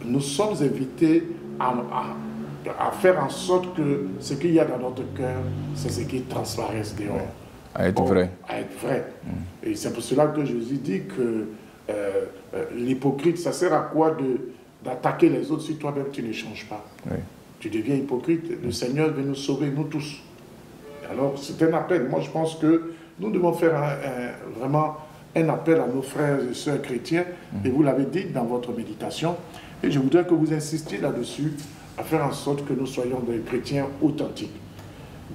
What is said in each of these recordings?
nous sommes invités à faire en sorte que ce qu'il y a dans notre cœur, c'est ce qui transparaisse dehors. Ouais. À être vrai. À être vrai. Et c'est pour cela que Jésus dit que l'hypocrite, ça sert à quoi d'attaquer les autres si toi-même tu ne changes pas? Oui. Tu deviens hypocrite. Le Seigneur veut nous sauver, nous tous. Alors, c'est un appel. Moi, je pense que nous devons faire vraiment un appel à nos frères et sœurs chrétiens. Et vous l'avez dit dans votre méditation. Et je voudrais que vous insistiez là-dessus, à faire en sorte que nous soyons des chrétiens authentiques.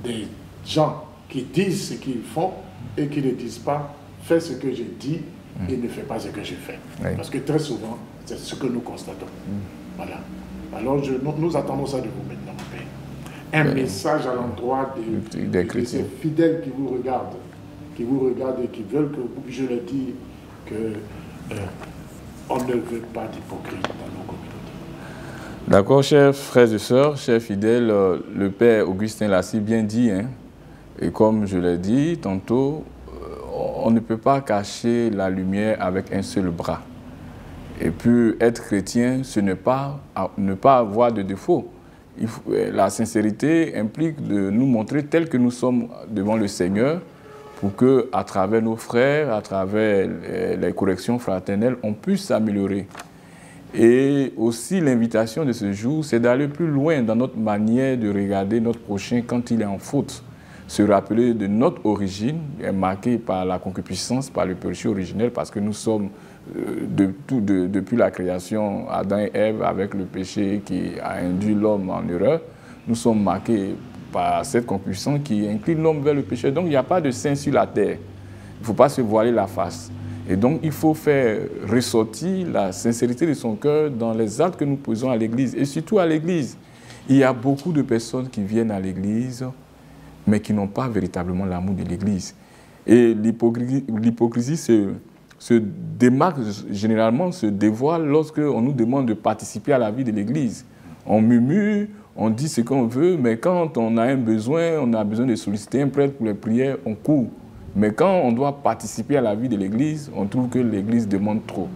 Des gens qui disent ce qu'ils font et qui ne disent pas « fais ce que j'ai dit et ne fais pas ce que j'ai fait ». Parce que très souvent, c'est ce que nous constatons. Voilà. Alors, nous attendons ça de vous maintenant, mon Père. Un message à l'endroit de ces fidèles qui vous regardent et qui veulent que je leur dise que on ne veut pas d'hypocrite dans nos communautés. D'accord, chers frères et sœurs, chers fidèles, le Père Augustin l'a si bien dit, hein, et comme je l'ai dit tantôt, on ne peut pas cacher la lumière avec un seul bras. Et puis, être chrétien, ce n'est pas ne pas avoir de défaut. La sincérité implique de nous montrer tels que nous sommes devant le Seigneur pour que, à travers nos frères, à travers les corrections fraternelles, on puisse s'améliorer. Et aussi, l'invitation de ce jour, c'est d'aller plus loin dans notre manière de regarder notre prochain quand il est en faute. Se rappeler de notre origine, marquée par la concupiscence, par le péché originel, parce que nous sommes, depuis la création, Adam et Ève, avec le péché qui a induit l'homme en erreur, nous sommes marqués par cette concupiscence qui incline l'homme vers le péché. Donc, il n'y a pas de saint sur la terre. Il ne faut pas se voiler la face. Et donc, il faut faire ressortir la sincérité de son cœur dans les actes que nous posons à l'Église. Et surtout à l'Église. Il y a beaucoup de personnes qui viennent à l'Église, mais qui n'ont pas véritablement l'amour de l'Église. Et l'hypocrisie se démarque généralement, se dévoile lorsqu'on nous demande de participer à la vie de l'Église. On murmure, on dit ce qu'on veut, mais quand on a un besoin, on a besoin de solliciter un prêtre pour les prières, on court. Mais quand on doit participer à la vie de l'Église, on trouve que l'Église demande trop.